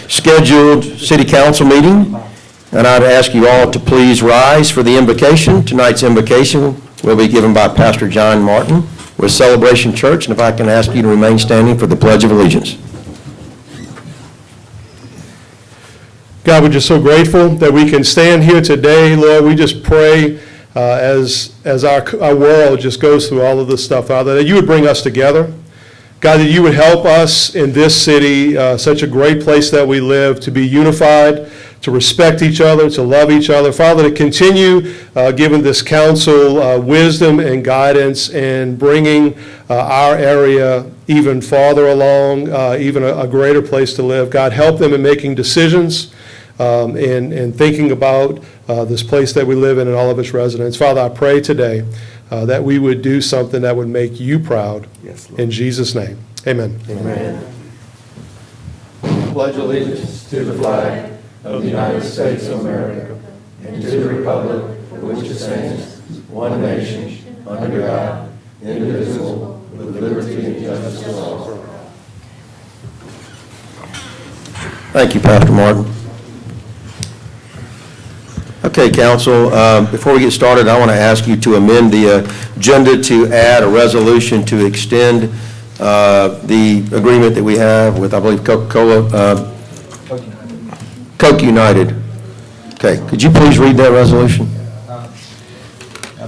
scheduled city council meeting, and I'd ask you all to please rise for the invocation. Tonight's invocation will be given by Pastor John Martin with Celebration Church, and if I can ask you to remain standing for the Pledge of Allegiance. God, we're just so grateful that we can stand here today, Lord. We just pray as our world just goes through all of this stuff, Father, that you would bring us together. God, that you would help us in this city, such a great place that we live, to be unified, to respect each other, to love each other. Father, to continue giving this council wisdom and guidance and bringing our area even farther along, even a greater place to live. God, help them in making decisions and thinking about this place that we live in and all of its residents. Father, I pray today that we would do something that would make you proud. Yes, Lord. In Jesus' name, amen. Amen. Pledge allegiance to the flag of the United States of America and to the republic for which it stands, one nation, under God, indivisible, with liberty and justice for all. Thank you, Pastor Martin. Okay, Council, before we get started, I want to ask you to amend the agenda to add a resolution to extend the agreement that we have with, I believe, Coca-Cola, Coke United. Okay, could you please read that resolution?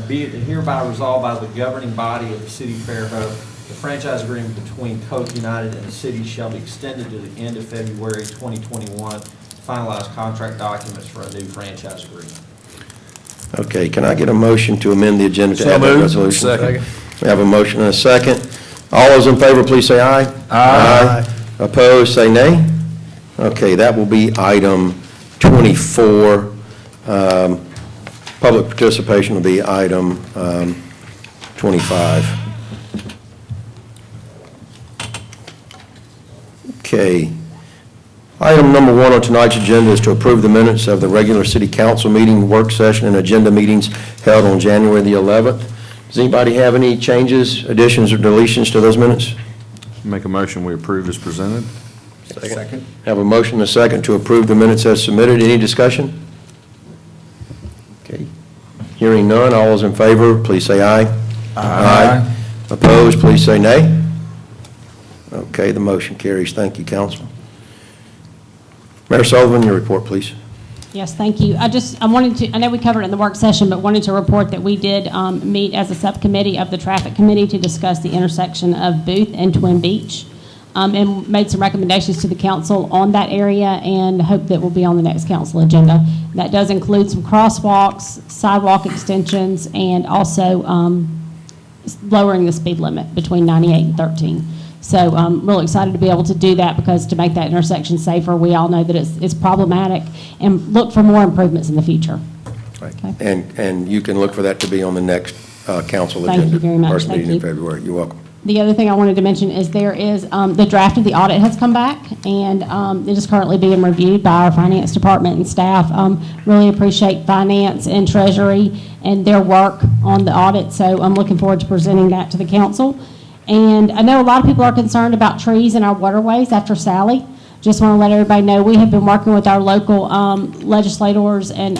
Be it hereby resolved by the governing body of the city of Fairhope, the franchise agreement between Coke United and the city shall be extended to the end of February 2021. Finalize contract documents for a new franchise agreement. Okay, can I get a motion to amend the agenda to add that resolution? Second. We have a motion and a second. All those in favor, please say aye. Aye. Opposed, say nay. Okay, that will be item 24. Public participation will be item 25. Okay. Item number 1 on tonight's agenda is to approve the minutes of the regular city council meeting, work session, and agenda meetings held on January the 11th. Does anybody have any changes, additions, or deletions to those minutes? Make a motion we approve as presented. Second. Have a motion and a second to approve the minutes as submitted. Any discussion? Okay. Hearing none, all those in favor, please say aye. Aye. Opposed, please say nay. Okay, the motion carries. Thank you, Council. Mayor Sullivan, your report, please. Yes, thank you. I wanted to, I know we covered it in the work session, but wanted to report that we did meet as a subcommittee of the traffic committee to discuss the intersection of Booth and Twin Beach, and made some recommendations to the council on that area, and hope that will be on the next council agenda. That does include some crosswalks, sidewalk extensions, and also lowering the speed limit between 98 and 13. So I'm really excited to be able to do that, because to make that intersection safer, we all know that it's problematic, and look for more improvements in the future. Right. Okay. And you can look for that to be on the next council agenda. Thank you very much. First meeting Thank in you. February. You're welcome. The other thing I wanted to mention is there is the draft of the audit has come back, and it is currently being reviewed by our finance department and staff. Really appreciate finance and treasury and their work on the audit, so I'm looking forward to presenting that to the council. And I know a lot of people are concerned about trees in our waterways after Sally. Just want to let everybody know we have been working with our local legislators and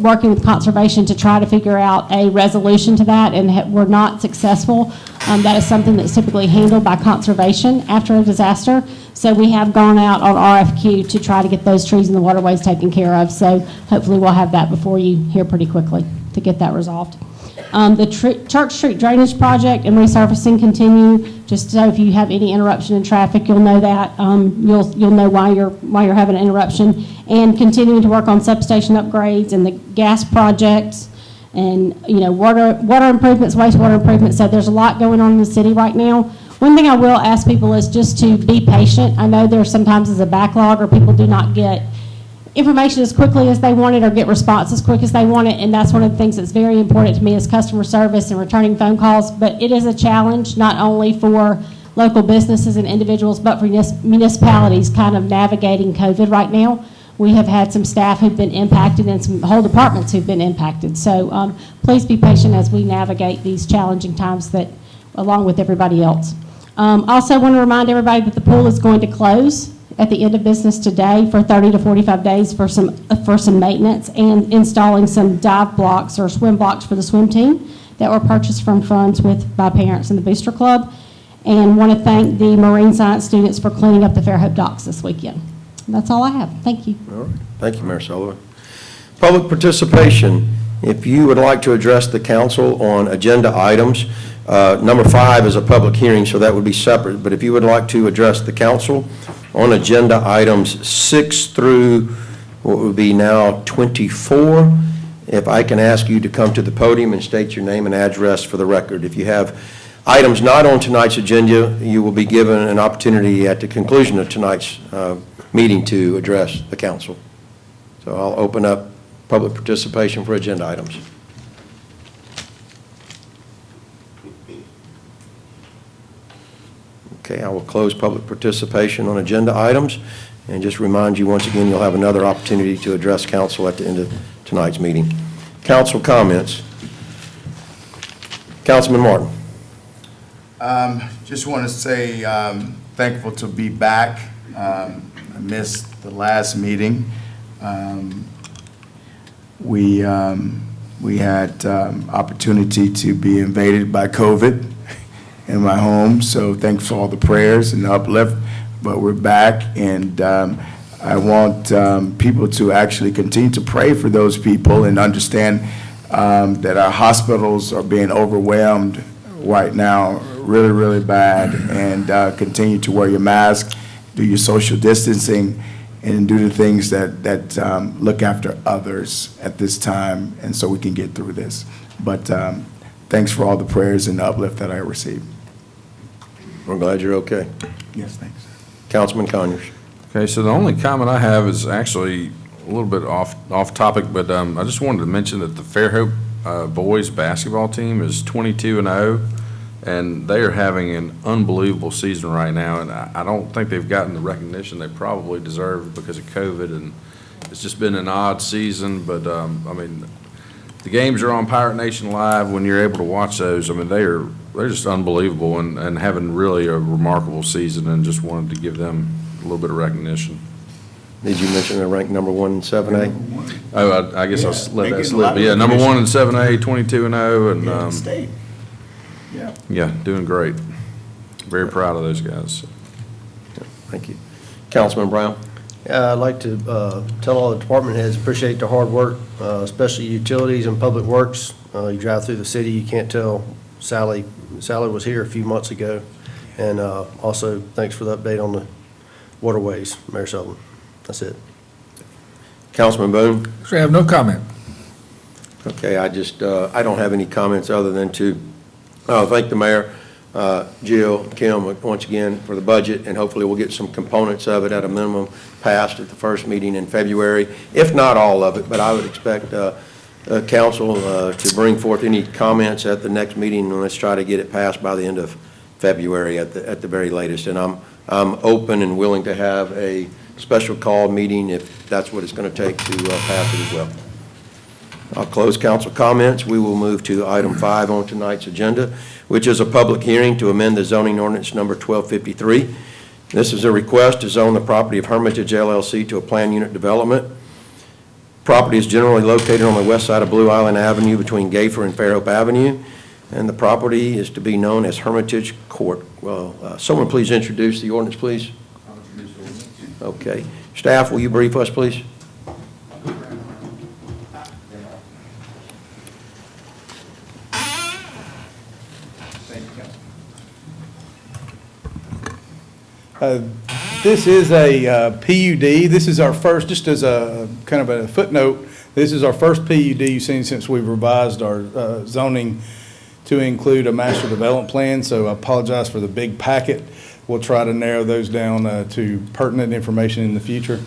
working with conservation to try to figure out a resolution to that, and we're not successful. That is something that's typically handled by conservation after a disaster. So we have gone out on RFQ to try to get those trees in the waterways taken care of. So hopefully we'll have that before you here pretty quickly to get that resolved. The Church Street drainage project and resurfacing continue. Just so if you have any interruption in traffic, you'll know that. You'll know why you're having an interruption. And continuing to work on substation upgrades and the gas projects, and water improvements, wastewater improvements. So there's a lot going on in the city right now. One thing I will ask people is just to be patient. I know there sometimes is a backlog, or people do not get information as quickly as they want it or get response as quick as they want it, and that's one of the things that's very important to me is customer service and returning phone calls. But it is a challenge not only for local businesses and individuals, but for municipalities kind of navigating COVID right now. We have had some staff who've been impacted and some whole departments who've been impacted. So please be patient as we navigate these challenging times, that along with everybody else. Also want to remind everybody that the pool is going to close at the end of business today for 30 to 45 days for some maintenance and installing some dive blocks or swim blocks for the swim team that were purchased from funds by parents in the Booster Club. And want to thank the marine science students for cleaning up the Fairhope docks this weekend. That's all I have. Thank you. All right. Thank you, Mayor Sullivan. Public participation. If you would like to address the council on agenda items, number 5 is a public hearing, so that would be separate. But if you would like to address the council on agenda items 6 through what would be now 24, if I can ask you to come to the podium and state your name and address for the record. If you have items not on tonight's agenda, you will be given an opportunity at the conclusion of tonight's meeting to address the council. So I'll open up public participation for agenda items. Okay, I will close public participation on agenda items and just remind you once again you'll have another opportunity to address council at the end of tonight's meeting. Council comments. Councilman Martin. Just want to say thankful to be back. I missed the last meeting. We had opportunity to be invaded by COVID in my home, so thanks for all the prayers and the uplift. But we're back, and I want people to actually continue to pray for those people and understand that our hospitals are being overwhelmed right now, really, really bad, and continue to wear your mask, do your social distancing, and do the things that look after others at this time, and so we can get through this. But thanks for all the prayers and the uplift that I received. We're glad you're okay. Yes, thanks. Councilman Conyers. Okay, so the only comment I have is actually a little bit off topic, but I just wanted to mention that the Fairhope boys basketball team is 22-0, and they are having an unbelievable season right now, and I don't think they've gotten the recognition they probably deserve because of COVID, and it's just been an odd season, but I mean, the games are on Pirate Nation Live when you're able to watch those. I mean, they're just unbelievable and having really a remarkable season, and just wanted to give them a little bit of recognition. Did you mention they're ranked number 1 in 7A? Oh, I guess I'll let that getting a slip. lot of Yeah, number recognition. 1 in 7A, 22-0, and Yeah, state. Yeah. yeah, doing great. Very proud of those guys. Thank you. Councilman Brown. I'd like to tell all the department heads, appreciate their hard work, especially utilities and public works. You drive through the city, you can't tell Sally was here a few months ago. And also, thanks for the update on the waterways, Mayor Sullivan. That's it. Councilman Boone. Sir, I have no comment. Okay, I don't have any comments other than to thank the mayor, Jill, Kim, once again for the budget, and hopefully we'll get some components of it at a minimum passed at the first meeting in February, if not all of it, but I would expect council to bring forth any comments at the next meeting, and let's try to get it passed by the end of February at the very latest. And I'm open and willing to have a special call meeting if that's what it's going to take to pass it as well. I'll close council comments. We will move to item 5 on tonight's agenda, which is a public hearing to amend the zoning ordinance number 1253. This is a request to zone the property of Hermitage LLC to a planned unit development. Property is generally located on the west side of Blue Island Avenue between Gayfer and Fairhope Avenue, and the property is to be known as Hermitage Court. Well, someone please introduce the ordinance, please. Okay. Staff, will you brief us, please? This is a PUD. This is our first, just as a kind of a footnote, this is our first PUD you've seen since we've revised our zoning to include a master development plan, so I apologize for the big packet. We'll try to narrow those down to pertinent information in the future.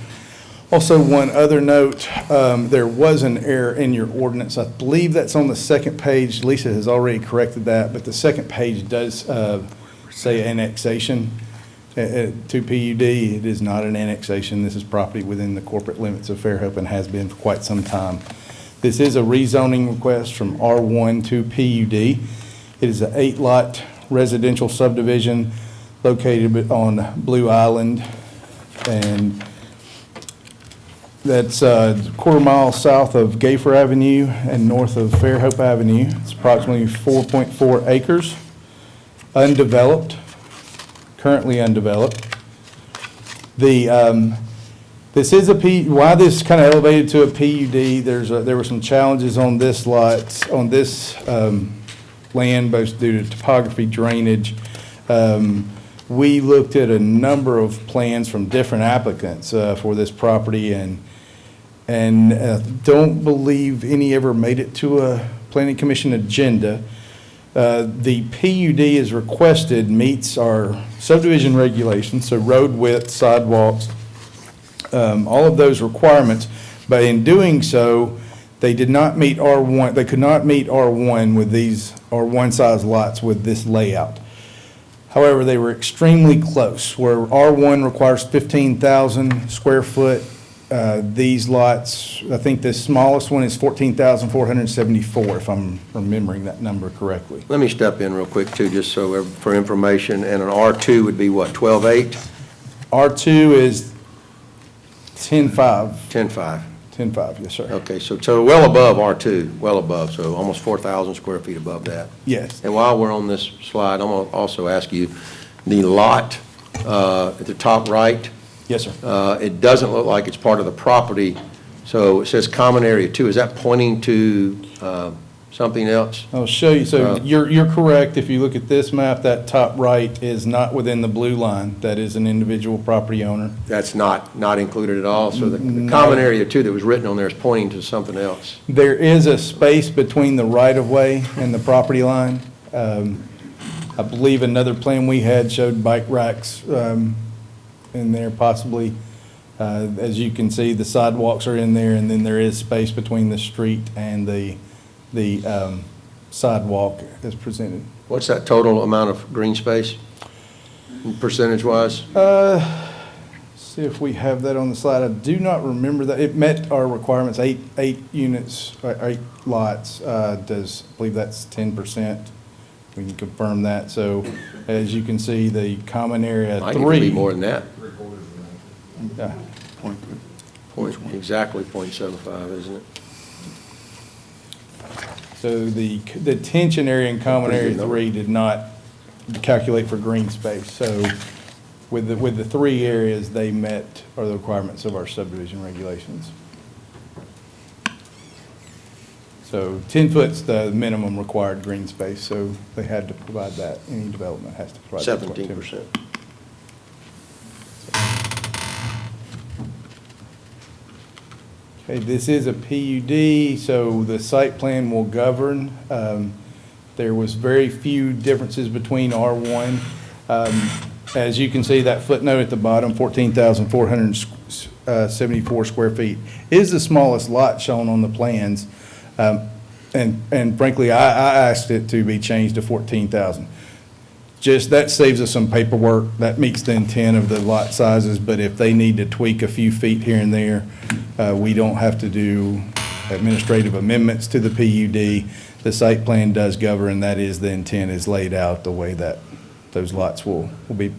Also, one other note, there was an error in your ordinance. I believe that's on the second page. Lisa has already corrected that, but the second page does say annexation to PUD. It is not an annexation. This is property within the corporate limits of Fairhope and has been for quite some time. This is a rezoning request from R1 to PUD. It is an 8-lot residential subdivision located on Blue Island And that's a quarter mile south of Gayfer Avenue and north of Fairhope Avenue. It's approximately 4.4 acres, undeveloped, currently undeveloped. This is why this kind of elevated to a PUD, there were some challenges on this lot, on this land, both due to topography, drainage. We looked at a number of plans from different applicants for this property and don't believe any ever made it to a planning commission agenda. The PUD is requested meets our subdivision regulations, so road width, sidewalks, all of those requirements, but in doing so, they did not meet R1, they could not meet R1 with these R1 size lots with this layout. However, they were extremely close, where R1 requires 15,000 square foot. These lots, I think the smallest one is 14,474, if I'm remembering that number correctly. Let me step in real quick too, just so for information, and an R2 would be what, 12.8? R2 is 10.5. 10.5. 10.5, yes, sir. Okay, so well above R2, well above, so almost 4,000 square feet above that. Yes. And while we're on this slide, I'm going to also ask you, the lot at the top right, Yes, sir. it doesn't look like it's part of the property, so it says common area 2. Is that pointing to something else? I'll show you. So you're correct. If you look at this map, that top right is not within the blue line. That is an individual property owner. That's not included at all, so the common area 2 that was written on there is pointing to something else. There is a space between the right-of-way and the property line. I believe another plan we had showed bike racks in there possibly. As you can see, the sidewalks are in there, and then there is space between the street and the sidewalk as presented. What's that total amount of green space, percentage-wise? See if we have that on the slide. I do not remember that. It met our requirements, eight units, 8 lots. I believe that's 10%. We can confirm that. So as you can see, the common area Might 3. even be more than that. Yeah. Exactly 0.75, isn't it? So the detention area and common area 3 did not calculate for green space. So with the 3 areas, they met the requirements of our subdivision regulations. So 10 foot's the minimum required green space, so they had to provide that. Any development has to provide that. 17%. Okay, this is a PUD, so the site plan will govern. There was very few differences between R1. As you can see, that footnote at the bottom, 14,474 square feet, is the smallest lot shown on the plans. And frankly, I asked it to be changed to 14,000. Just, that saves us some paperwork. That meets the intent of the lot sizes, but if they need to tweak a few feet here and there, we don't have to do administrative amendments to the PUD. The site plan does govern, and that is the intent, is laid out the way that those lots will be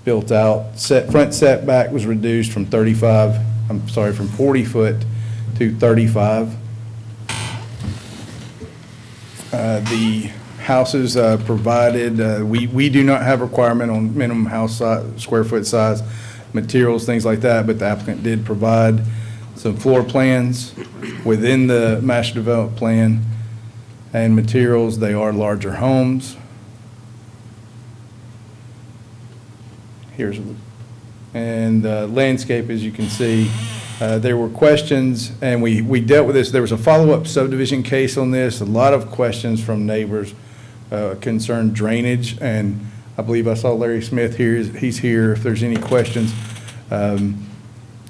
built out. Front setback was reduced from 40 foot to 35. The houses provided, we do not have requirement on minimum house size, square foot size, materials, things like that, but the applicant did provide some floor plans within the master development plan and materials. They are larger homes. And landscape, as you can see, there were questions, and we dealt with this. There was a follow-up subdivision case on this. A lot of questions from neighbors concerned drainage, and I believe I saw Larry Smith here. He's here if there's any questions.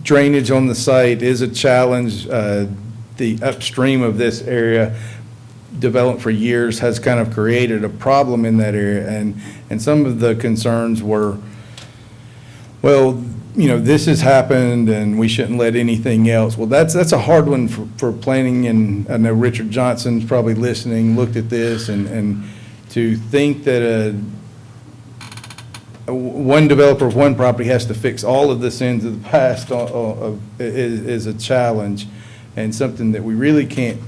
Drainage on the site is a challenge. The upstream of this area, developed for years, has kind of created a problem in that area, and some of the concerns were, well, you know, this has happened and we shouldn't let anything else. Well, that's a hard one for planning, and I know Richard Johnson's probably listening, looked at this, and to think that one developer of one property has to fix all of the sins of the past is a challenge, and something that we really can't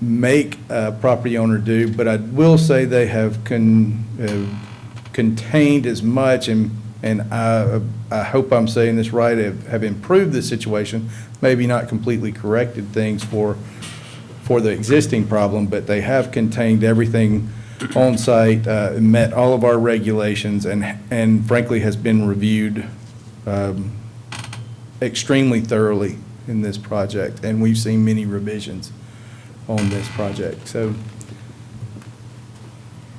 make a property owner do. But I will say they have contained as much, and I hope I'm saying this right, have improved the situation, maybe not completely corrected things for the existing problem, but they have contained everything on site, met all of our regulations, and frankly has been reviewed extremely thoroughly in this project, and we've seen many revisions on this project. So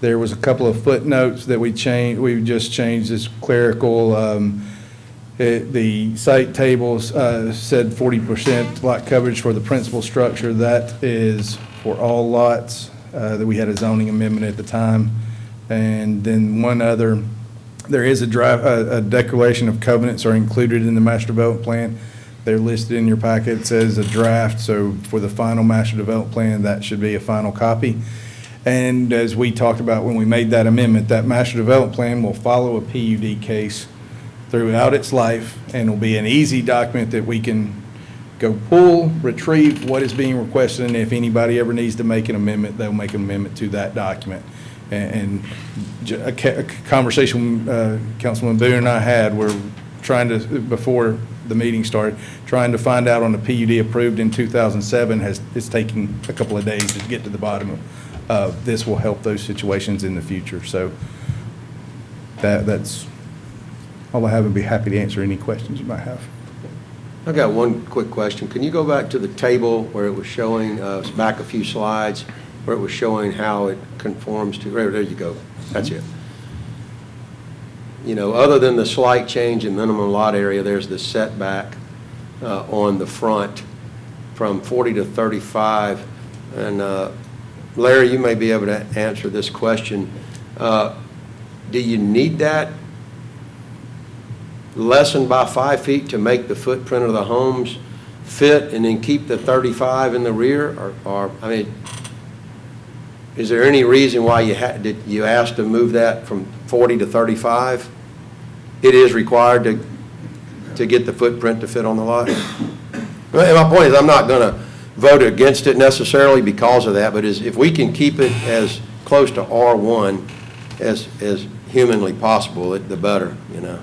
there was a couple of footnotes that we just changed as clerical. The site tables said 40% lot coverage for the principal structure. That is for all lots. That we had a zoning amendment at the time. And then one other, there is a declaration of covenants are included in the master development plan. They're listed in your packet. It says a draft, so for the final master development plan, that should be a final copy. And as we talked about when we made that amendment, that master development plan will follow a PUD case throughout its life, and will be an easy document that we can go pull, retrieve what is being requested, and if anybody ever needs to make an amendment, they'll make an amendment to that document. And a conversation Councilman Boone and I had, we're trying to, before the meeting started, trying to find out on the PUD approved in 2007, it's taking a couple of days to get to the bottom of. This will help those situations in the future. So that's all I have, and be happy to answer any questions you might have. I got one quick question. Can you go back to the table where it was showing, back a few slides, where it was showing how it conforms to, there you go, that's it. You know, other than the slight change in minimum lot area, there's the setback on the front from 40 to 35. And Larry, you may be able to answer this question. Do you need that lessened by 5 feet to make the footprint of the homes fit and then keep the 35 in the rear? Or I mean, is there any reason why did you asked to move that from 40 to 35? It is required to get the footprint to fit on the lot? And my point is, I'm not going to vote against it necessarily because of that, but if we can keep it as close to R1 as humanly possible, the better, you know.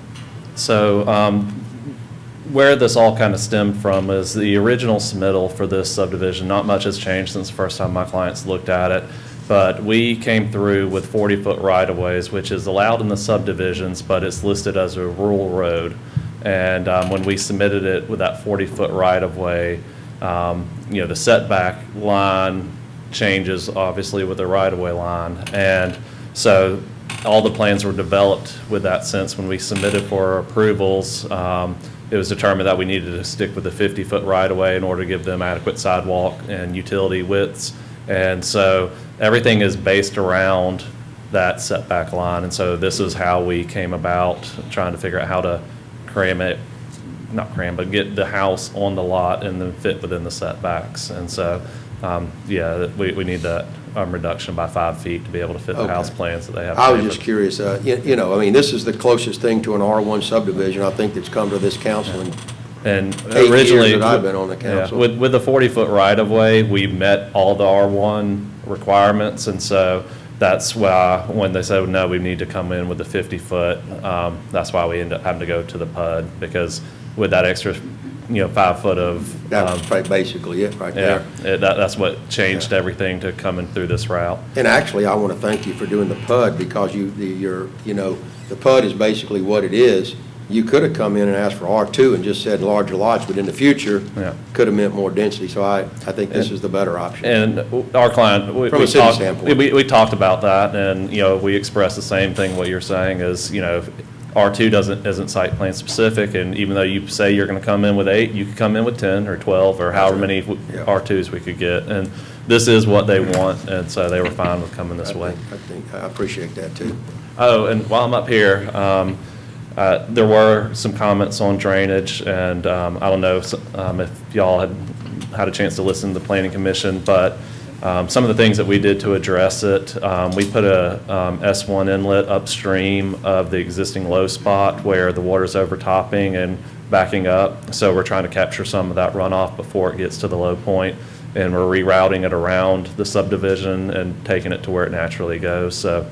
So where this all kind of stemmed from is the original submittal for this subdivision. Not much has changed since the first time my clients looked at it, but we came through with 40-foot right-of-ways, which is allowed in the subdivisions, but it's listed as a rural road. And when we submitted it with that 40-foot right-of-way, you know, the setback line changes obviously with the right-of-way line. And so all the plans were developed with that sense. When we submitted for approvals, it was determined that we needed to stick with the 50-foot right-of-way in order to give them adequate sidewalk and utility widths. And so everything is based around that setback line. And so this is how we came about trying to figure out how to cram it, not cram, but get the house on the lot and then fit within the setbacks. And so, yeah, we need that reduction by 5 feet to be able to fit the house plans that they have. I was just curious, you know, I mean, this is the closest thing to an R1 subdivision, I think, that's come to this council in and 8 originally, years that I've been on the council. Yeah, with the 40-foot right-of-way, we met all the R1 requirements, and so that's why when they said, no, we need to come in with the 50-foot, that's why we ended up having to go to the PUD, because with that extra, 5 foot of. That's basically it right there. Yeah, that's what changed everything to coming through this route. And actually, I want to thank you for doing the PUD, because the PUD is basically what it is. You could have come in and asked for R2 and just said larger lots, but in the future, could have meant more density. So I think this is the better option. And our client, From a city standpoint. we talked about that, and, we expressed the same thing what you're saying is, R2 isn't site plan specific, and even though you say you're going to come in with 8, you could come in with 10 or 12 or however many R2s we could get. And this is what they want, and so they were fine with coming this way. I appreciate that too. Oh, and while I'm up here, there were some comments on drainage, and I don't know if y'all had a chance to listen to the Planning Commission, but Some of the things that we did to address it, we put a S1 inlet upstream of the existing low spot where the water's overtopping and backing up. So we're trying to capture some of that runoff before it gets to the low point, and we're rerouting it around the subdivision and taking it to where it naturally goes. So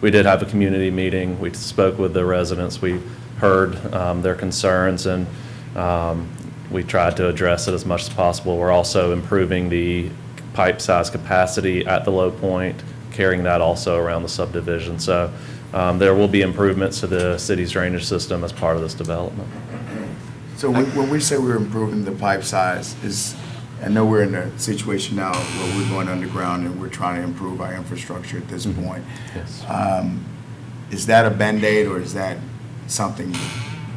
we did have a community meeting. We spoke with the residents. We heard their concerns, and we tried to address it as much as possible. We're also improving the pipe size capacity at the low point, carrying that also around the subdivision. So there will be improvements to the city's drainage system as part of this development. So when we say we're improving the pipe size, I know we're in a situation now where we're going underground and we're trying to improve our infrastructure at this point. Yes. Is that a Band-Aid, or is that something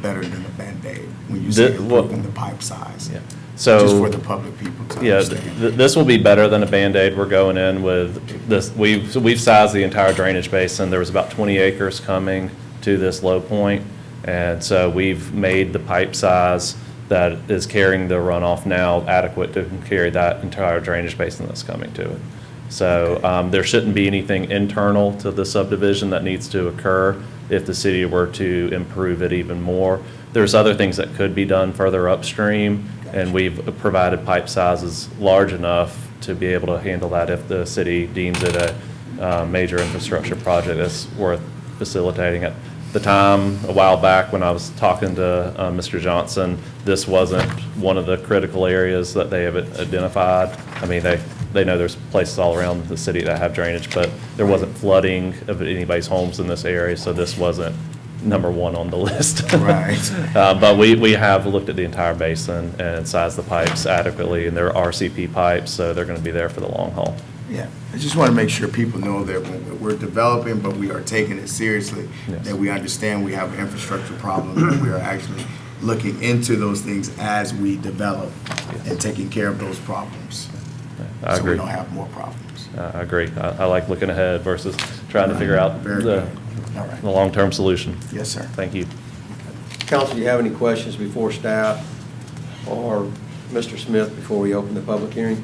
better than a Band-Aid when you say improving the pipe size? Yeah. So, just for the public people to yeah, understand. this will be better than a Band-Aid. We're going in with this. We've sized the entire drainage basin. There was about 20 acres coming to this low point, and so we've made the pipe size that is carrying the runoff now adequate to carry that entire drainage basin that's coming to it. So there shouldn't be anything internal to the subdivision that needs to occur if the city were to improve it even more. There's other things that could be done further upstream, and we've provided pipe sizes large enough to be able to handle that if the city deems it a major infrastructure project that's worth facilitating. At the time, a while back, when I was talking to Mr. Johnson, this wasn't one of the critical areas that they have identified. I mean, they know there's places all around the city that have drainage, but there wasn't flooding of anybody's homes in this area, so this wasn't number one on the list. Right. But we have looked at the entire basin and sized the pipes adequately, and they're RCP pipes, so they're going to be there for the long haul. Yeah, I just want to make sure people know that when we're developing, but we are taking it seriously, Yes. that we understand we have an infrastructure problem, and we are actually looking into those things as we develop and taking care of those problems. I So we agree. don't have more problems. I agree. I like looking ahead versus trying to figure out Very the good. All right. long-term solution. Yes, sir. Thank you. Council, do you have any questions before staff or Mr. Smith before we open the public hearing?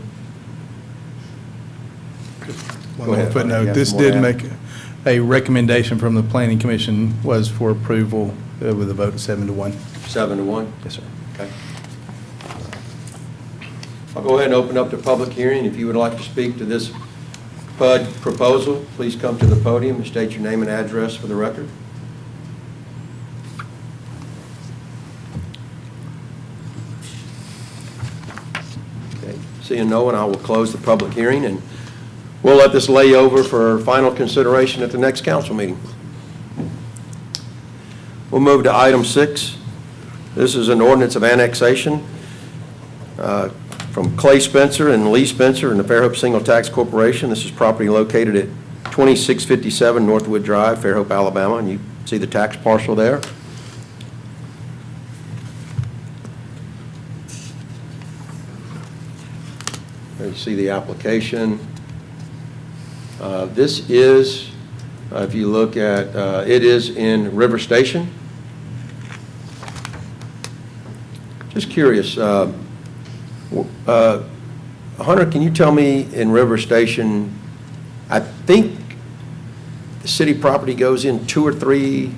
One Go more ahead. You footnote, have this some more did to make a recommendation from the planning commission was for approval with a vote of 7-1. 7-1? Yes, sir. Okay. I'll go ahead and open up the public hearing. If you would like to speak to this PUD proposal, please come to the podium and state your name and address for the record. Okay. Seeing no one, I will close the public hearing, and we'll let this lay over for final consideration at the next council meeting. We'll move to item 6. This is an ordinance of annexation from Clay Spencer and Lee Spencer and the Fairhope Single Tax Corporation. This is property located at 2657 Northwood Drive, Fairhope, Alabama, and you see the tax parcel there. There you see the application. This is, if you look at, it is in River Station. Just curious, Hunter, can you tell me in River Station, I think the city property goes in 2 or 3,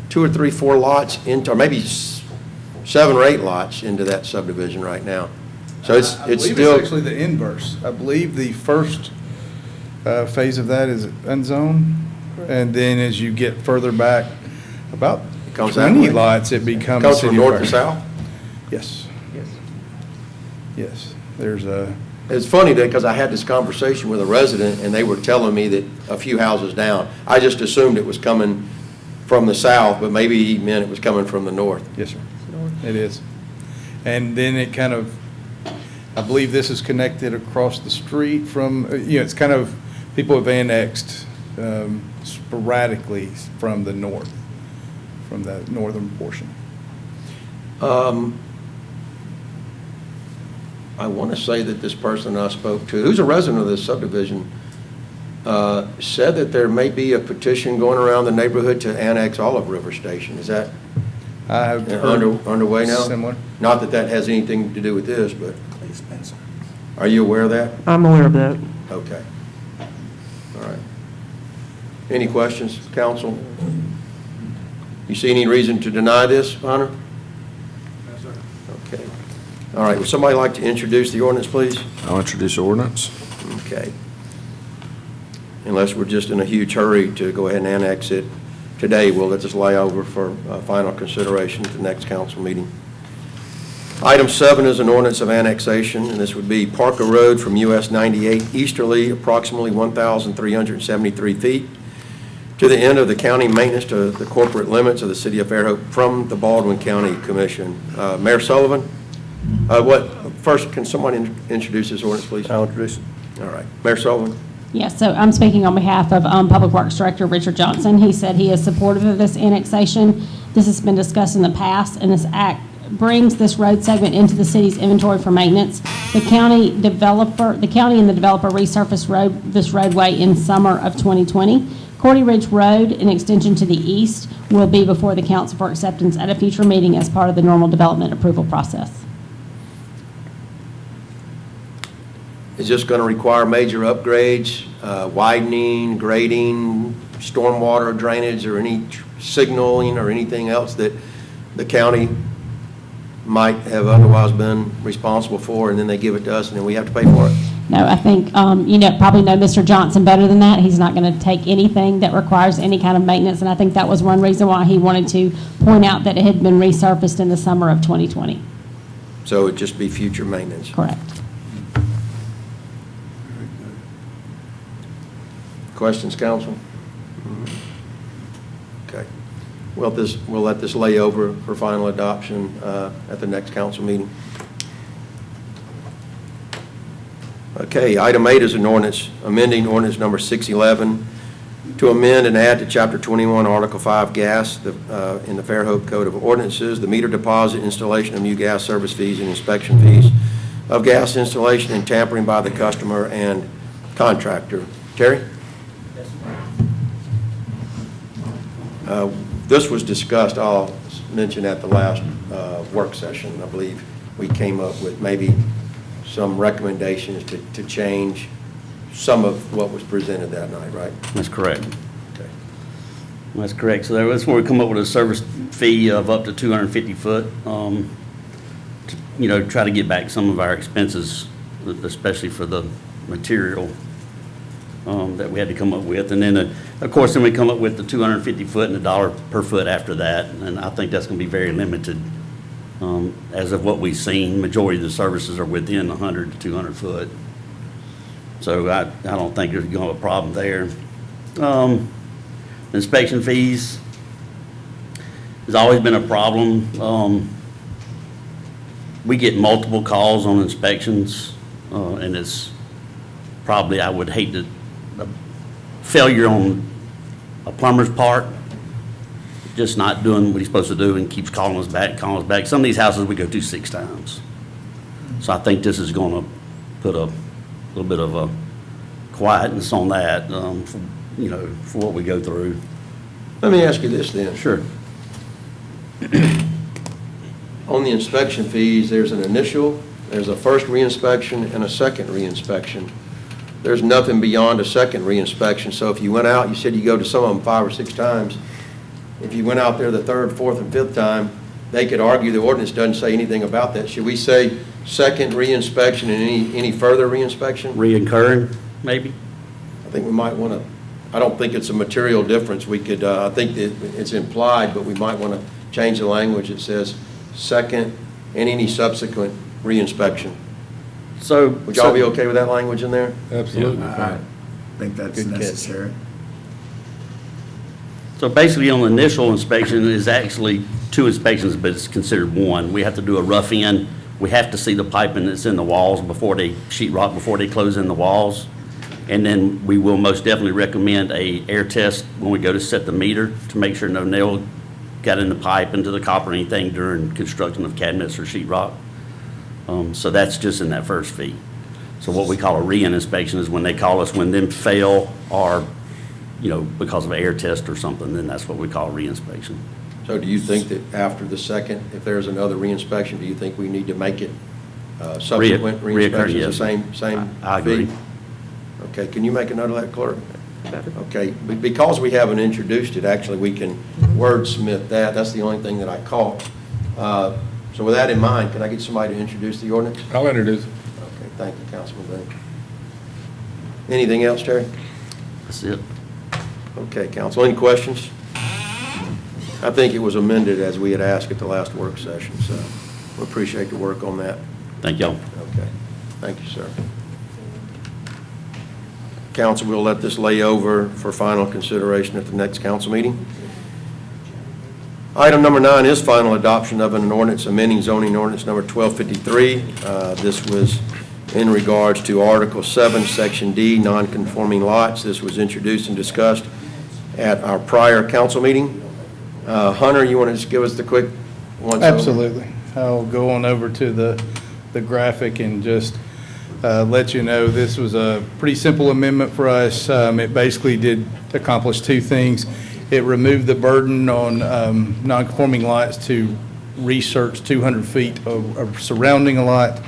4 lots into, or maybe 7 or 8 lots into that subdivision right now. So it's I believe still. it's actually the inverse. I believe the first phase of that is unzoned, and then as you get further back, about It comes that 20 way. lots, it becomes. Goes from city north to park. south? Yes. Yes, there's a, It's funny that, because I had this conversation with a resident, and they were telling me that a few houses down. I just assumed it was coming from the south, but maybe he meant it was coming from the north. yes, sir, it is. And then it kind of, I believe this is connected across the street from, it's kind of, people have annexed sporadically from the north, from the northern portion. I want to say that this person I spoke to, who's a resident of this subdivision, said that there may be a petition going around the neighborhood to annex all of River Station. Is that I have heard underway now? similar. Not that that has anything to do with this, but, Are you aware of that? I'm aware of that. Okay. All right. Any questions, council? You see any reason to deny this, Honor? No, sir. Okay. All right, would somebody like to introduce the ordinance, please? I'll introduce the ordinance. Okay. Unless we're just in a huge hurry to go ahead and annex it today, we'll let this lay over for final consideration at the next council meeting. Item 7 is an ordinance of annexation, and this would be Parker Road from US 98 easterly, approximately 1,373 feet, to the end of the county maintenance to the corporate limits of the city of Fairhope from the Baldwin County Commission. Mayor Sullivan, first, can someone introduce this ordinance, please? I'll introduce it. All right. Mayor Sullivan. Yes, so I'm speaking on behalf of Public Works Director Richard Johnson. He said he is supportive of this annexation. This has been discussed in the past, and this act brings this road segment into the city's inventory for maintenance. The county and the developer resurfaced this roadway in summer of 2020. Cordy Ridge Road, an extension to the east, will be before the council for acceptance at a future meeting as part of the normal development approval process. Is this going to require major upgrades, widening, grading, stormwater drainage, or any signaling or anything else that the county might have otherwise been responsible for, and then they give it to us and then we have to pay for it? No, I think, probably know Mr. Johnson better than that. He's not going to take anything that requires any kind of maintenance, and I think that was one reason why he wanted to point out that it had been resurfaced in the summer of 2020. So it'd just be future maintenance? Correct. Questions, council? Okay. We'll let this lay over for final adoption at the next council meeting. Okay, item 8 is an ordinance, amending ordinance number 611 to amend and add to Chapter 21, Article 5, gas in the Fairhope Code of Ordinances, the meter deposit, installation of new gas service fees, and inspection fees of gas installation and tampering by the customer and contractor. Terry? This was discussed, I'll mention, at the last work session. I believe we came up with maybe some recommendations to change some of what was presented that night, right? That's correct. Okay. That's correct. So that's where we come up with a service fee of up to 250 foot, to, try to get back some of our expenses, especially for the material that we had to come up with. And then, of course, then we come up with the 250 foot and $1 per foot after that. And I think that's going to be very limited. As of what we've seen, majority of the services are within 100 to 200 foot. So I don't think there's going to be a problem there. Inspection fees has always been a problem. We get multiple calls on inspections, and it's probably, I would hate to, a failure on a plumber's part, just not doing what he's supposed to do and keeps calling us back. Some of these houses we go to 6 times. So I think this is going to put a little bit of a quietness on that, for what we go through. Let me ask you this then. Sure. On the inspection fees, there's an initial, there's a first reinspection and a second reinspection. There's nothing beyond a second reinspection. So if you went out, you said you go to some of them 5 or 6 times. If you went out there the 3rd, 4th, and 5th time, they could argue the ordinance doesn't say anything about that. Should we say second reinspection and any further reinspection? Reoccurring, maybe? I think we might want to, I don't think it's a material difference. We could, I think that it's implied, but we might want to change the language. It says second and any subsequent reinspection. So, would y'all be okay with that language in there? Absolutely. I think that's Good catch. necessary. So basically, on the initial inspection is actually 2 inspections, but it's considered 1. We have to do a rough in. We have to see the piping that's in the walls before they sheetrock, before they close in the walls. And then we will most definitely recommend a air test when we go to set the meter to make sure no nail got in the pipe, into the copper, or anything during construction of cabinets or sheetrock. So that's just in that first fee. So what we call a re-inspection is when they call us, when them fail or, because of an air test or something, then that's what we call a re-inspection. So do you think that after the second, if there's another reinspection, do you think we need to make it subsequent Reoccurring, re-inspections, the yes. same I agree. fee? Okay, can you make a note of that, clerk? Okay, because we haven't introduced it, actually, we can wordsmith that. That's the only thing that I caught. So with that in mind, can I get somebody to introduce the ordinance? I'll introduce. Okay, thank you, Councilman Boone. Anything else, Terry? That's it. Okay, council, any questions? I think it was amended as we had asked at the last work session, so we appreciate the work on that. Thank y'all. Okay, thank you, sir. Council, we'll let this lay over for final consideration at the next council meeting. Item number 9 is final adoption of an ordinance amending zoning ordinance number 1253. This was in regards to Article 7, Section D, non-conforming lots. This was introduced and discussed at our prior council meeting. Hunter, you want to just give us the quick once-over? Absolutely. I'll go on over to the graphic and just let you know this was a pretty simple amendment for us. It basically did accomplish two things. It removed the burden on non-conforming lots to research 200 feet of surrounding a lot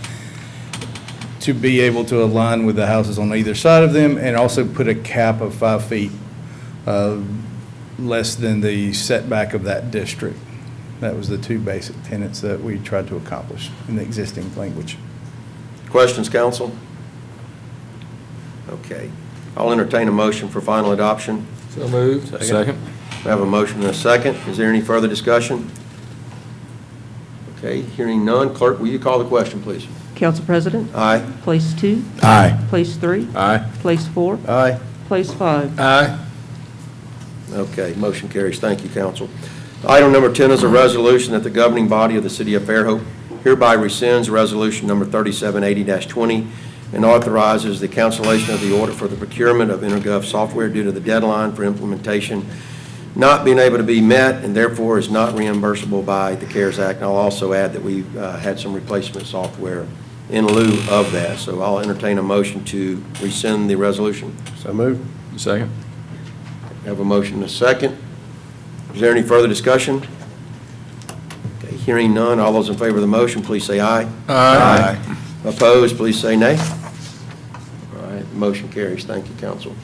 to be able to align with the houses on either side of them, and also put a cap of 5 feet less than the setback of that district. That was the two basic tenets that we tried to accomplish in the existing language. Questions, council? Okay. I'll entertain a motion for final adoption. So moved. Second. We have a motion and a second. Is there any further discussion? Okay, hearing none. Clerk, will you call the question, please? Council President? Aye. Place 2? Aye. Place 3? Aye. Place 4? Aye. Place 5? Aye. Okay, motion carries. Thank you, council. Item number 10 is a resolution that the governing body of the city of Fairhope hereby rescinds resolution number 3780-20 and authorizes the cancellation of the order for the procurement of InterGov software due to the deadline for implementation not being able to be met and therefore is not reimbursable by the CARES Act. And I'll also add that we've had some replacement software in lieu of that. So I'll entertain a motion to rescind the resolution. So moved. Second. We have a motion and a second. Is there any further discussion? Okay, hearing none, all those in favor of the motion, please say aye. Aye. Opposed, please say nay. All right, motion carries. Thank you, council.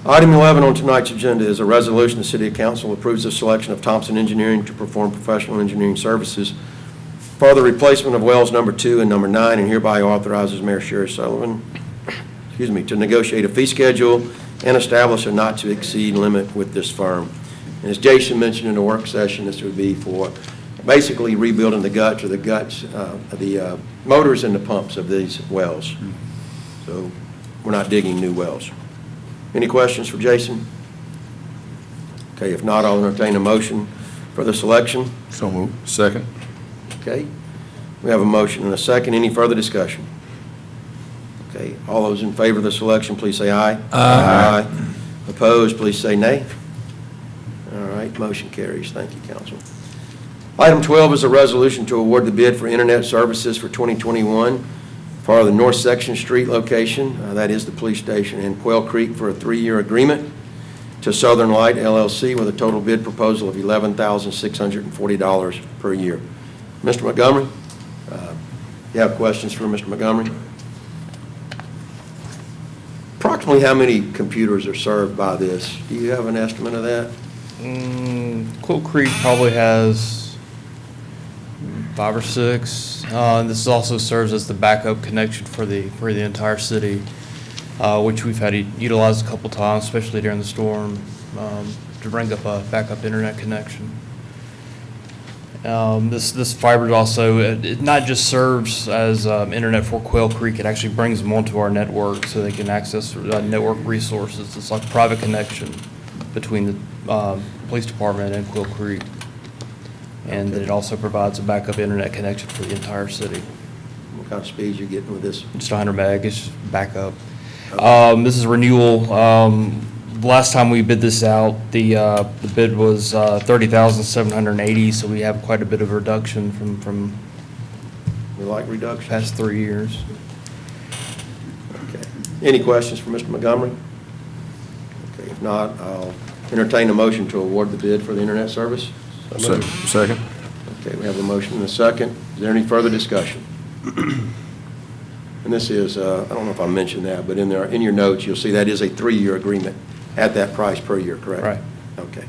Item 11 on tonight's agenda is a resolution the City Council approves the selection of Thompson Engineering to perform professional engineering services for the replacement of wells number 2 and number 9, and hereby authorizes Mayor Sherry Sullivan, to negotiate a fee schedule and establish a not-to-exceed limit with this firm. And as Jason mentioned in the work session, this would be for basically rebuilding the guts of the motors and the pumps of these wells. So we're not digging new wells. Any questions for Jason? Okay, if not, I'll entertain a motion for the selection. So moved. Second. Okay, we have a motion and a second. Any further discussion? Okay, all those in favor of the selection, please say aye. Aye. Opposed, please say nay. All right, motion carries. Thank you, council. Item 12 is a resolution to award the bid for internet services for 2021 for the North Section Street location, that is the police station, in Quail Creek for a 3-year agreement to Southern Light LLC with a total bid proposal of $11,640 per year. Mr. Montgomery, you have questions for Mr. Montgomery? Approximately how many computers are served by this? Do you have an estimate of that? Quail Creek probably has 5 or 6. This also serves as the backup connection for the entire city, which we've had utilized a couple times, especially during the storm, to bring up a backup internet connection. This fiber also, it not just serves as internet for Quail Creek, it actually brings them onto our network so they can access network resources. It's like a private connection between the police department and Quail Creek. And then it also provides a backup internet connection for the entire city. What kind of speeds you getting with this? Just 100 meg, it's backup. This is renewal. Last time we bid this out, the bid was $30,780, so we have quite a bit of reduction from We like reduction. past 3 years. Okay. Any questions for Mr. Montgomery? Okay, if not, I'll entertain a motion to award the bid for the internet service. Second. Okay, we have a motion and a second. Is there any further discussion? And this is, I don't know if I mentioned that, but in your notes, you'll see that is a 3-year agreement at that price per year, correct? Right. Okay.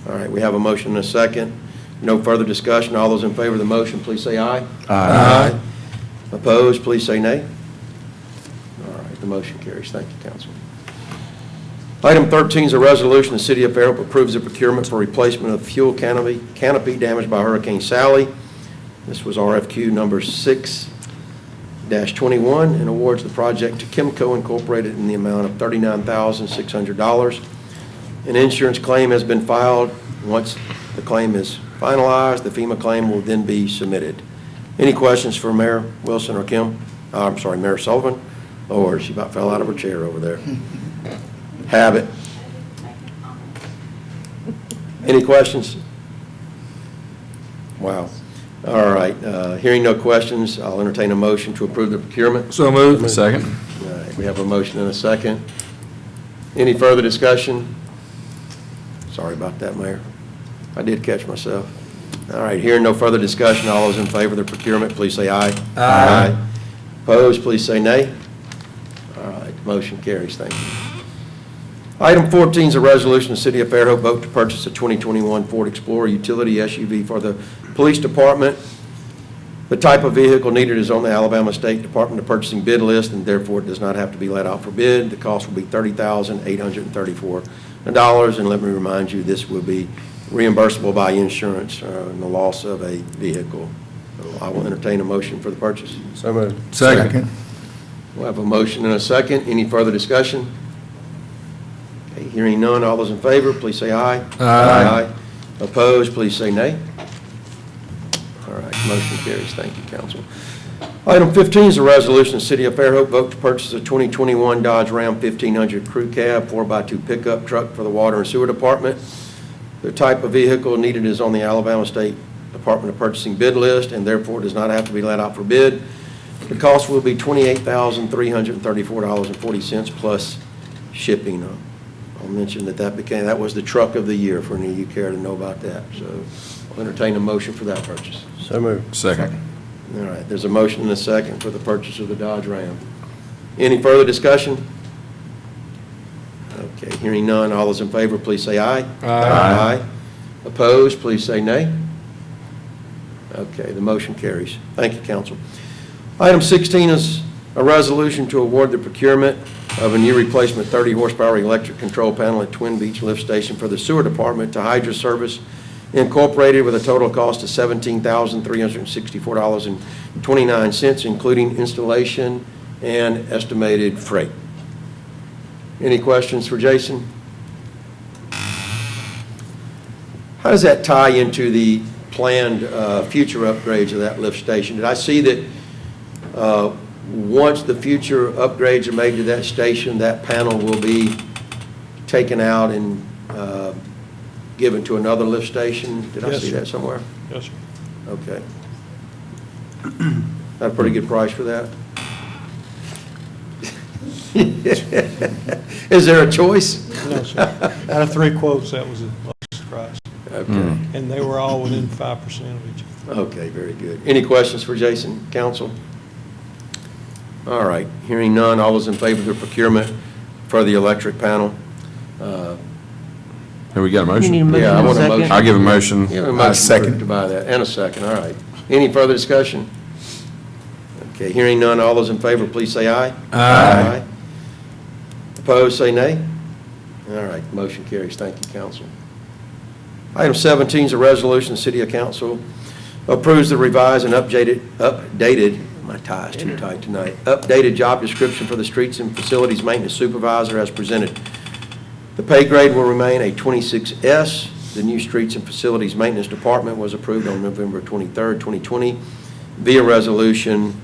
All right, we have a motion and a second. No further discussion. All those in favor of the motion, please say aye. Aye. Opposed, please say nay. All right, the motion carries. Thank you, council. Item 13 is a resolution. The City of Fairhope approves the procurement for replacement of fuel canopy damaged by Hurricane Sally. This was RFQ number 6-21 and awards the project to Kimco Incorporated in the amount of $39,600. An insurance claim has been filed. Once the claim is finalized, the FEMA claim will then be submitted. Any questions for Mayor Wilson or Kim? I'm sorry, Mayor Sullivan? Or she about fell out of her chair over there. Habit. Any questions? Wow. All right, hearing no questions, I'll entertain a motion to approve the procurement. So moved. Second. All right, we have a motion and a second. Any further discussion? Sorry about that, Mayor. I did catch myself. All right, hearing no further discussion, all those in favor of the procurement, please say aye. Aye. Opposed, please say nay. All right, motion carries. Thank you. Item 14 is a resolution the City of Fairhope vote to purchase a 2021 Ford Explorer utility SUV for the police department. The type of vehicle needed is on the Alabama State Department of Purchasing bid list, and therefore it does not have to be let out for bid. The cost will be $30,834. And let me remind you, this will be reimbursable by insurance in the loss of a vehicle. So I will entertain a motion for the purchase. So moved. Second. We'll have a motion and a second. Any further discussion? Okay, hearing none, all those in favor, please say aye. Aye. Opposed, please say nay. All right, motion carries. Thank you, council. Item 15 is a resolution, the City of Fairhope vote to purchase a 2021 Dodge Ram 1500 Crew Cab 4x2 pickup truck for the Water and Sewer Department. The type of vehicle needed is on the Alabama State Department of Purchasing bid list, and therefore does not have to be let out for bid. The cost will be $28,334.40 plus shipping. I'll mention that was the truck of the year for any of you care to know about that. So I'll entertain a motion for that purchase. So moved. Second. All right, there's a motion and a second for the purchase of the Dodge Ram. Any further discussion? Okay, hearing none, all those in favor, please say aye. Aye. Opposed, please say nay. Okay, the motion carries. Thank you, council. Item 16 is a resolution to award the procurement of a new replacement 30 horsepower electric control panel at Twin Beach Lift Station for the Sewer Department to Hydra Service Incorporated with a total cost of $17,364.29, including installation and estimated freight. Any questions for Jason? How does that tie into the planned future upgrades of that lift station? Did I see that once the future upgrades are made to that station, that panel will be taken out and given to another lift station? Did I see that somewhere? Yes, sir. Okay. Got a pretty good price for that? Is there a choice? No, sir. Out of 3 quotes, that was the lowest price. Okay. And they were all within 5% of each other. Okay, very good. Any questions for Jason, council? All right, hearing none, all those in favor of the procurement for the electric panel? Have we got a You need a motion? motion Yeah, I and a want a second. motion. I'll give a motion. Yeah, a motion second. to buy that, and a second, all right. Any further discussion? Okay, hearing none, all those in favor, please say aye. Aye. Opposed, say nay. All right, motion carries. Thank you, council. Item 17 is a resolution, the City of Council approves the revised and updated, my tie is too tight tonight, updated job description for the Streets and Facilities Maintenance Supervisor as presented. The pay grade will remain a 26S. The new Streets and Facilities Maintenance Department was approved on November 23rd, 2020 via Resolution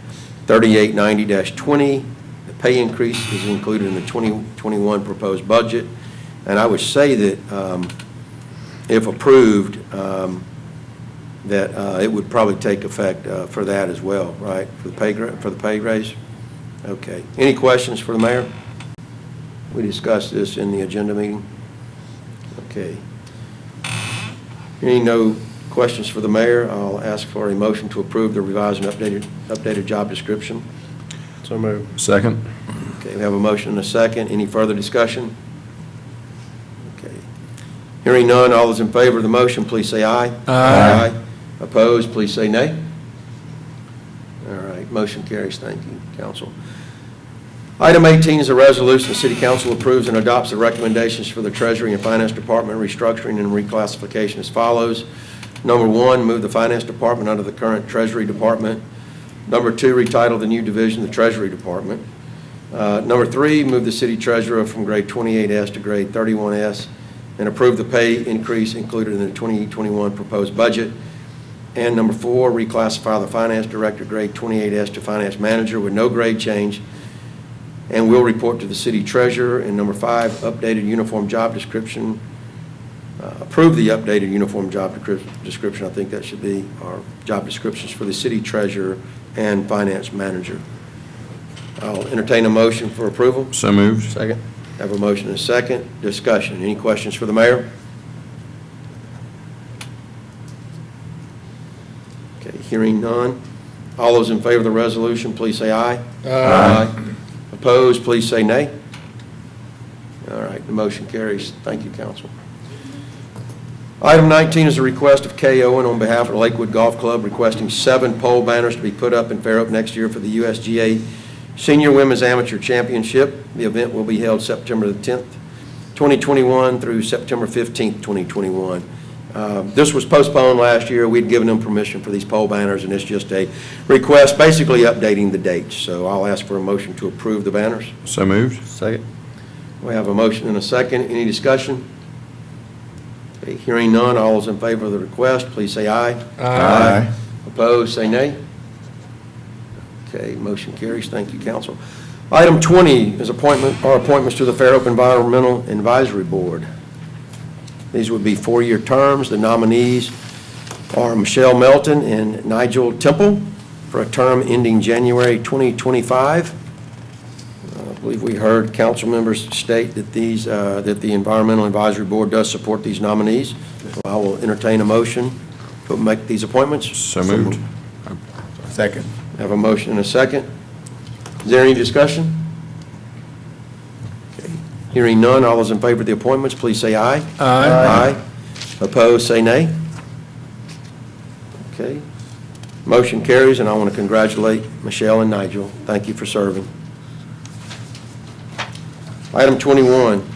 3890-20. The pay increase is included in the 2021 proposed budget. And I would say that if approved, that it would probably take effect for that as well, right? For the pay raise? Okay. Any questions for the mayor? We discussed this in the agenda meeting. Okay. Hearing no Questions for the mayor? I'll ask for a motion to approve the revised and updated job description. So moved. Second? Okay, we have a motion and a second. Any further discussion? Okay. Hearing none, all those in favor of the motion, please say aye. Aye. Opposed, please say nay. All right, motion carries. Thank you, council. Item 18 is a resolution. The city council approves and adopts the recommendations for the Treasury and Finance Department restructuring and reclassification as follows. Number 1, move the Finance Department under the current Treasury Department. Number 2, retitle the new division the Treasury Department. Number 3, move the city treasurer from grade 28S to grade 31S and approve the pay increase included in the 2021 proposed budget. And number 4, reclassify the finance director grade 28S to finance manager with no grade change and will report to the city treasurer. And number 5, updated uniform job description. Approve the updated uniform job description. I think that should be our job descriptions for the city treasurer and finance manager. I'll entertain a motion for approval. So moved. Second. Have a motion and a second. Discussion. Any questions for the mayor? Okay, hearing none. All those in favor of the resolution, please say aye. Aye. Opposed, please say nay. All right, the motion carries. Thank you, council. Item 19 is a request of Kay Owen on behalf of the Lakewood Golf Club requesting 7 pole banners to be put up in Fairhope next year for the USGA Senior Women's Amateur Championship. The event will be held September the 10th, 2021 through September 15th, 2021. This was postponed last year. We'd given them permission for these pole banners, and it's just a request basically updating the dates. So I'll ask for a motion to approve the banners. So moved. Second. We have a motion and a second. Any discussion? Okay, hearing none, all those in favor of the request, please say aye. Aye. Opposed, say nay. Okay, motion carries. Thank you, council. Item 20 is appointments to the Fairhope Environmental Advisory Board. These would be 4-year terms. The nominees are Michelle Melton and Nigel Temple for a term ending January 2025. I believe we heard council members state that that the Environmental Advisory Board does support these nominees. So I will entertain a motion to make these appointments. So moved. Second. Have a motion and a second. Is there any discussion? Okay. Hearing none, all those in favor of the appointments, please say aye. Aye. Opposed, say nay. Okay. Motion carries, and I want to congratulate Michelle and Nigel. Thank you for serving. Item 21,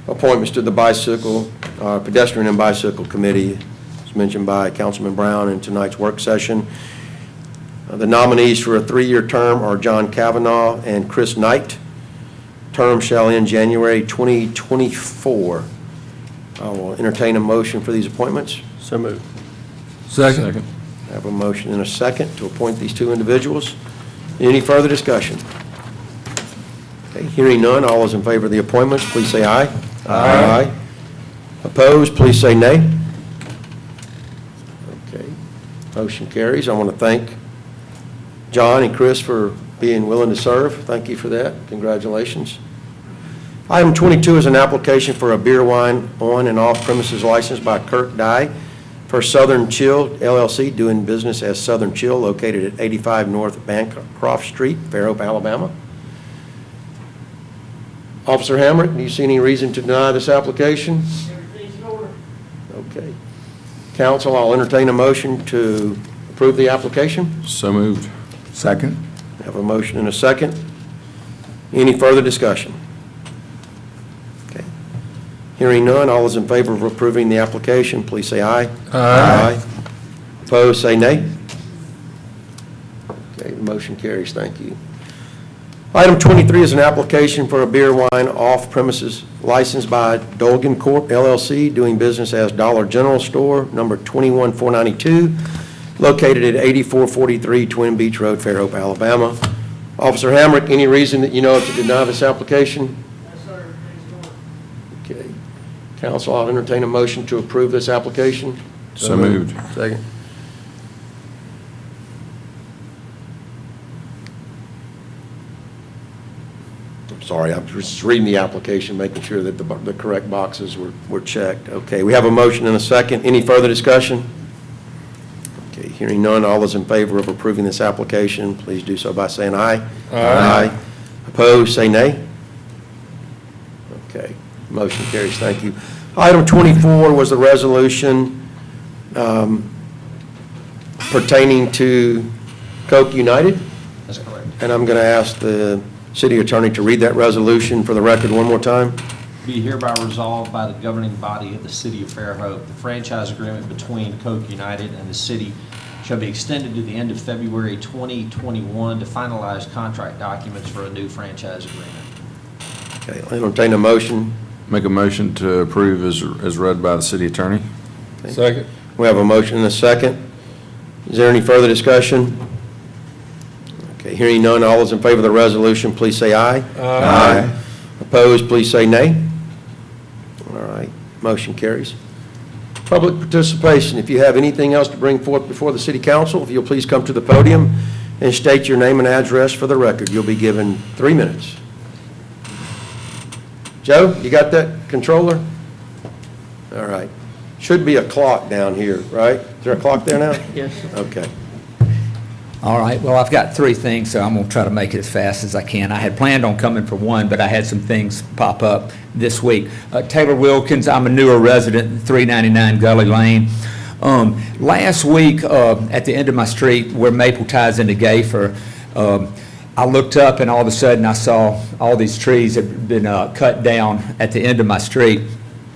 appointments to the Pedestrian and Bicycle Committee, as mentioned by Councilman Brown in tonight's work session. The nominees for a 3-year term are John Kavanaugh and Chris Knight. Term shall end January 2024. I will entertain a motion for these appointments. So moved. Second. I have a motion and a second to appoint these 2 individuals. Any further discussion? Okay, hearing none, all those in favor of the appointments, please say aye. Aye. Opposed, please say nay. Okay, motion carries. I want to thank John and Chris for being willing to serve. Thank you for that. Congratulations. Item 22 is an application for a beer, wine on and off premises license by Kirk Dye for Southern Chill LLC, doing business as Southern Chill, located at 85 North Bancroft Street, Fairhope, Alabama. Officer Hamrick, do you see any reason to deny this application? Everything's in order. Okay. Council, I'll entertain a motion to approve the application. So moved. Second. Have a motion and a second. Any further discussion? Okay. Hearing none, all those in favor of approving the application, please say aye. Aye. Opposed, say nay. Okay, the motion carries. Thank you. Item 23 is an application for a beer, wine off premises license by Dolgan Corp. LLC, doing business as Dollar General Store, number 21492, located at 8443 Twin Beach Road, Fairhope, Alabama. Officer Hamrick, any reason that you know of to deny this application? Yes, sir. Everything's in order. Okay. Council, I'll entertain a motion to approve this application. So moved. Second. I'm sorry, I'm just reading the application, making sure that the correct boxes were checked. Okay, we have a motion and a second. Any further discussion? hearing none, all those in favor of approving this application, please do so by saying aye. Aye. Opposed, say nay. Okay, motion carries, thank you. Item 24 was the resolution pertaining to Coke United, That's correct. and I'm going to ask the city attorney to read that resolution for the record one more time. Be hereby resolved by the governing body of the city of Fairhope, the franchise agreement between Coke United and the city shall be extended to the end of February 2021 to finalize contract documents for a new franchise agreement. Okay, I'll entertain a motion. Make a motion to approve as read by the city attorney. Second. We have a motion and a second. Is there any further discussion? Okay, hearing none, all those in favor of the resolution, please say aye. Aye. Opposed, please say nay. All right, motion carries. Public participation, if you have anything else to bring forth before the city council, if you'll please come to the podium and state your name and address for the record. You'll be given 3 minutes. Joe, you got that controller? All right. Should be a clock down here, right? Is there a clock there now? Yes. Okay. All right, well, I've got 3 things, so I'm going to try to make it as fast as I can. I had planned on coming for 1, but I had some things pop up this week. Taylor Wilkins, I'm a newer resident, 399 Gully Lane. Last week, at the end of my street where Maple ties into Gayfer, I looked up and all of a sudden I saw all these trees had been cut down at the end of my street.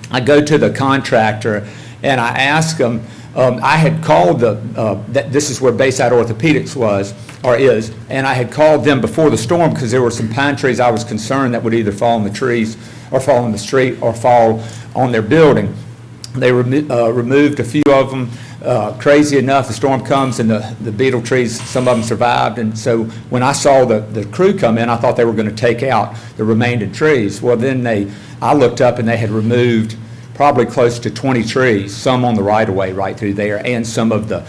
I go to the contractor and I ask him, I had called this is where Bayside Orthopedics is, and I had called them before the storm because there were some pine trees I was concerned that would either fall in the trees or fall in the street or fall on their building. They removed a few of them. Crazy enough, the storm comes and the beetle trees, some of them survived, and so when I saw the crew come in, I thought they were going to take out the remaining trees. Well, then I looked up and they had removed probably close to 20 trees, some on the right-of-way right through there, and some of the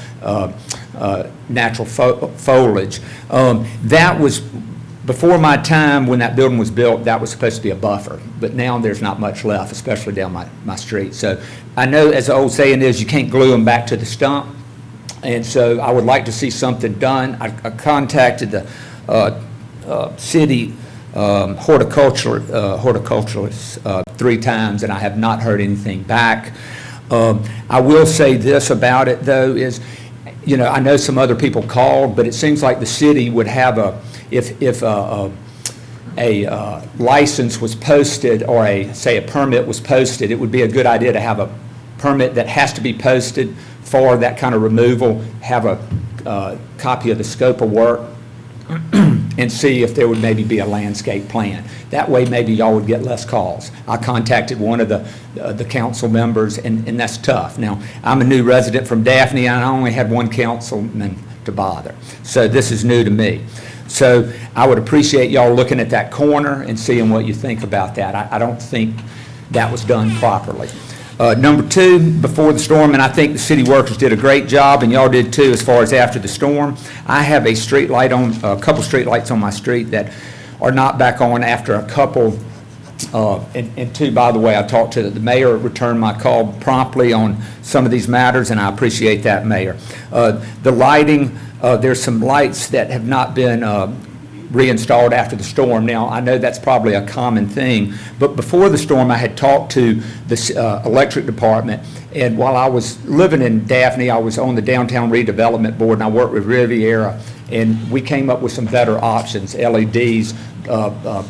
natural foliage. That was, before my time when that building was built, that was supposed to be a buffer, but now there's not much left, especially down my street. So I know, as the old saying is, you can't glue them back to the stump, and so I would like to see something done. I contacted the city horticulturalists 3 times, and I have not heard anything back. I will say this about it, though, is, I know some other people called, but it seems like the city would have if a license was posted or a permit was posted, it would be a good idea to have a permit that has to be posted for that kind of removal, have a copy of the scope of work, and see if there would maybe be a landscape plan. That way maybe y'all would get less calls. I contacted one of the council members, and that's tough. Now, I'm a new resident from Daphne, and I only had 1 councilman to bother. So this is new to me. So I would appreciate y'all looking at that corner and seeing what you think about that. I don't think that was done properly. Number 2, before the storm, and I think the city workers did a great job, and y'all did too, as far as after the storm. I have a couple street lights on my street that are not back on after a couple. And 2, by the way, I talked to the mayor, returned my call promptly on some of these matters, and I appreciate that, Mayor. The lighting, there's some lights that have not been reinstalled after the storm. Now, I know that's probably a common thing, but before the storm, I had talked to the electric department, and while I was living in Daphne, I was on the Downtown Redevelopment Board, and I worked with Riviera, and we came up with some better options, LEDs,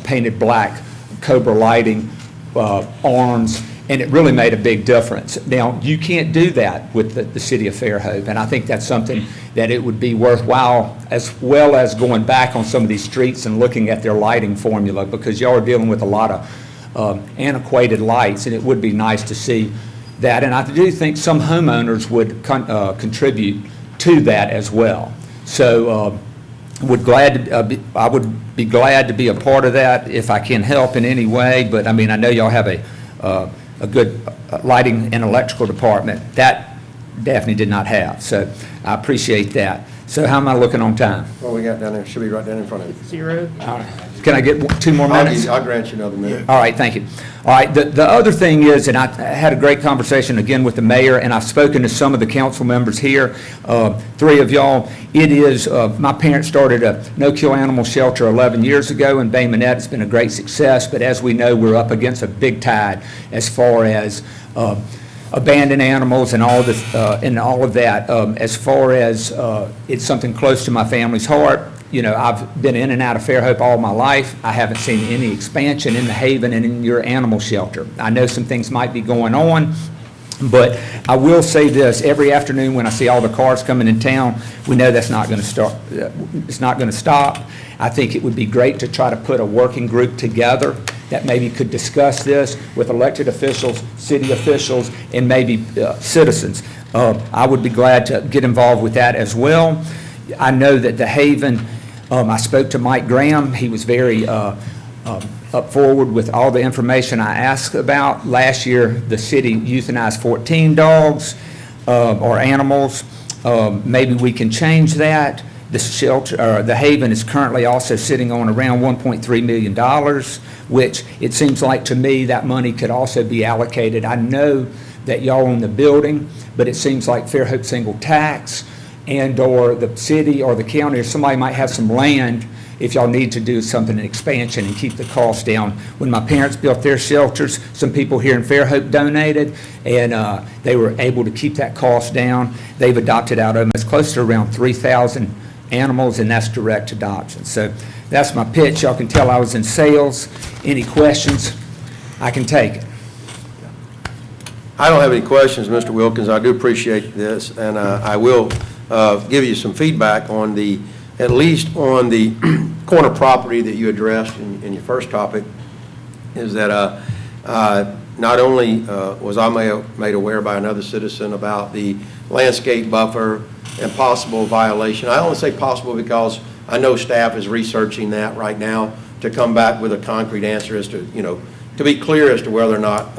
painted black, Cobra lighting, arms, and it really made a big difference. Now, you can't do that with the city of Fairhope, and I think that's something that it would be worthwhile, as well as going back on some of these streets and looking at their lighting formula, because y'all are dealing with a lot of antiquated lights, and it would be nice to see that. And I do think some homeowners would contribute to that as well. So I would be glad to be a part of that if I can help in any way, but I mean, I know y'all have a good lighting and electrical department. That Daphne did not have, so I appreciate that. So how am I looking on time? What we got down there, should be right down in front of you. 0. All right. Can I get 2 more minutes? I'll grant you another minute. All right, thank you. All right, the other thing is, and I had a great conversation again with the mayor, and I've spoken to some of the council members here, 3 of y'all. It is, my parents started a no-kill animal shelter 11 years ago in Bay Minette. It's been a great success, but as we know, we're up against a big tide as far as abandoned animals and all this, and all of that. As far as it's something close to my family's heart. You know, I've been in and out of Fairhope all my life. I haven't seen any expansion in the Haven and in your animal shelter. I know some things might be going on, but I will say this, every afternoon when I see all the cars coming in town, we know that's not going to start, it's not going to stop. I think it would be great to try to put a working group together that maybe could discuss this with elected officials, city officials, and maybe citizens. I would be glad to get involved with that as well. I know that the Haven, I spoke to Mike Graham. He was very up forward with all the information I asked about. Last year, the city euthanized 14 dogs or animals. Maybe we can change that. The shelter, the Haven is currently also sitting on around $1.3 million, which it seems like to me that money could also be allocated. I know that y'all own the building, but it seems like Fairhope single tax and or the city or the county or somebody might have some land if y'all need to do something in expansion and keep the cost down. When my parents built their shelters, some people here in Fairhope donated, and they were able to keep that cost down. They've adopted out almost close to around 3,000 animals, and that's direct adoption. So that's my pitch. Y'all can tell I was in sales. Any questions? I can take it. I don't have any questions, Mr. Wilkins. I do appreciate this, and I will give you some feedback on the, at least on the corner property that you addressed in your first topic, is that not only was I made aware by another citizen about the landscape buffer and possible violation. I only say possible because I know staff is researching that right now to come back with a concrete answer as to, you know, to be clear as to whether or not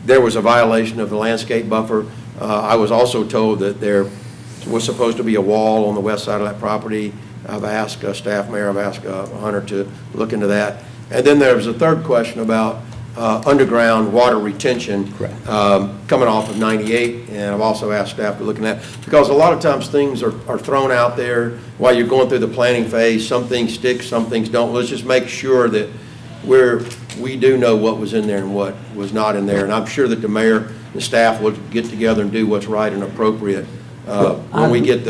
there was a violation of the landscape buffer. I was also told that there was supposed to be a wall on the west side of that property. I've asked staff mayor, I've asked Hunter to look into that. And then there was a third question about underground water retention coming off of 98, and I've also asked staff to look at that, because a lot of times things are thrown out there while you're going through the planning phase. Some things stick, some things don't. Let's just make sure that we do know what was in there and what was not in there, and I'm sure that the mayor and staff will get together and do what's right and appropriate when we get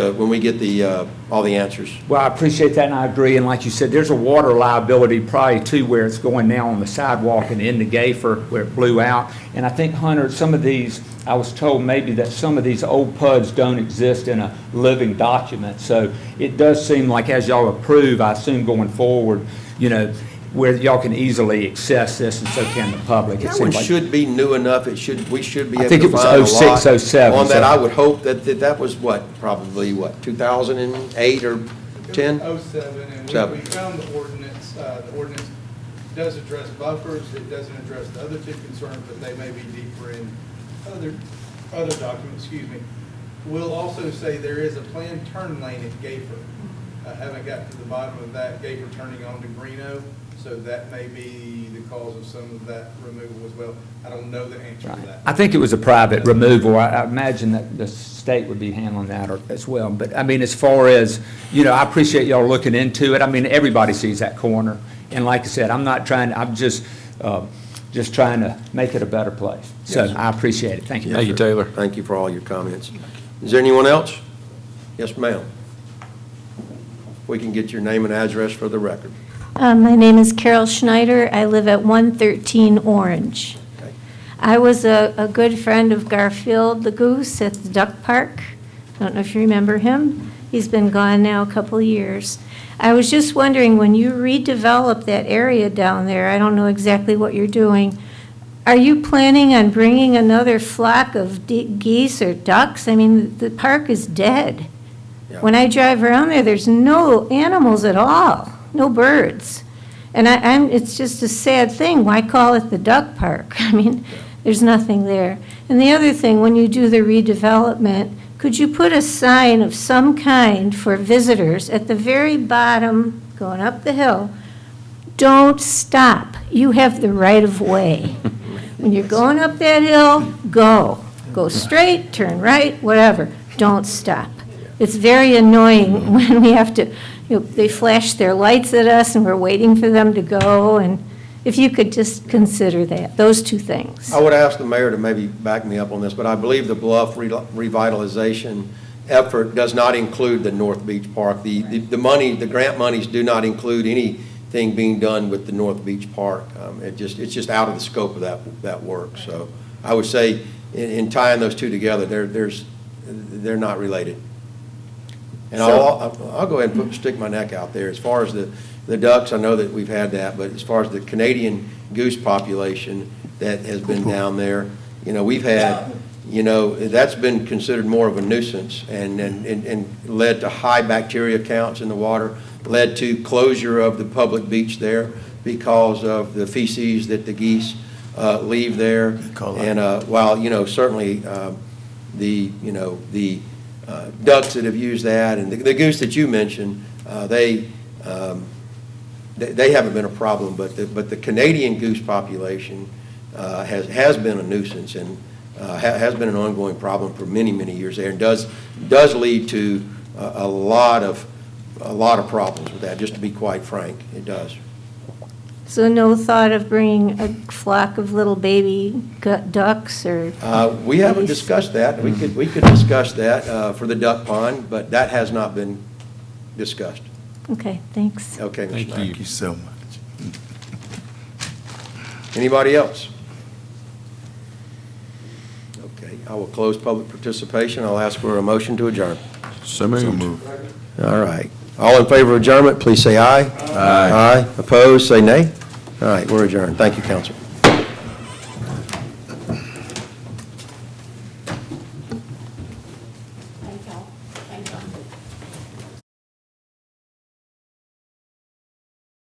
all the answers. Well, I appreciate that, and I agree. And like you said, there's a water liability probably too, where it's going now on the sidewalk and in the Gayfer where it blew out. And I think, Hunter, some of these, I was told maybe that some of these old PUDs don't exist in a living document. So it does seem like, as y'all approve, I assume going forward, you know, where y'all can easily access this, and so can the public. That one should be new enough. We should be able to find a lot. I think it was 06, 07. On that, I would hope that was probably 2008 or 10? 07, and we found the ordinance. The ordinance does address buffers. It doesn't address the other two concerns, but they may be deeper in other documents, excuse me. We'll also say there is a planned turn lane at Gayfer. I haven't got to the bottom of that, Gayfer turning on to Greeno. So that may be the cause of some of that removal as well. I don't know the answer to that. I think it was a private removal. I imagine that the state would be handling that as well. But I mean, as far as, you know, I appreciate y'all looking into it. I mean, everybody sees that corner. And like I said, I'm just trying to make it a better place. So Yes, I appreciate it. Thank you. Thank you, Taylor. Thank you for all your comments. Is there anyone else? Yes, ma'am. We can get your name and address for the record. My name is Carol Schneider. I live at 113 Orange. Okay. I was a good friend of Garfield the goose at the duck park. I don't know if you remember him. He's been gone now a couple of years. I was just wondering, when you redevelop that area down there, I don't know exactly what you're doing, are you planning on bringing another flock of geese or ducks? I mean, the park is dead. Yeah. When I drive around there, there's no animals at all. No birds. And it's just a sad thing. Why call it the duck park? I mean, there's nothing there. And the other thing, when you do the redevelopment, could you put a sign of some kind for visitors at the very bottom, going up the hill? Don't stop. You have the right of way. When you're going up that hill, go. Go straight, turn right, whatever. Don't stop. It's very annoying when we have to, they flash their lights at us and we're waiting for them to go. And if you could just consider that, those two things. I would ask the mayor to maybe back me up on this, but I believe the bluff revitalization effort does not include the North Beach Park. The money, the grant monies do not include anything being done with the North Beach Park. It's just out of the scope of that work. So I would say in tying those two together, they're not related. And I'll go ahead and stick my neck out there. As far as the ducks, I know that we've had that, but as far as the Canadian goose population that has been down there, we've had, that's been considered more of a nuisance and led to high bacteria counts in the water, led to closure of the public beach there because of the feces that the geese leave there. And while, certainly the ducks that have used that and the goose that you mentioned, they haven't been a problem, but the Canadian goose population has been a nuisance and has been an ongoing problem for many, many years there, and does lead to a lot of problems with that. Just to be quite frank, it does. So no thought of bringing a flock of little baby ducks or? We haven't discussed that. We could discuss that for the duck pond, but that has not been discussed. Okay, thanks. Okay, Mr. Knight. Thank you so much. Anybody else? Okay, I will close public participation. I'll ask for a motion to adjourn. So moved. All right. All in favor of adjournment, please say aye. Aye. Opposed, say nay. All right, we're adjourned. Thank you, council.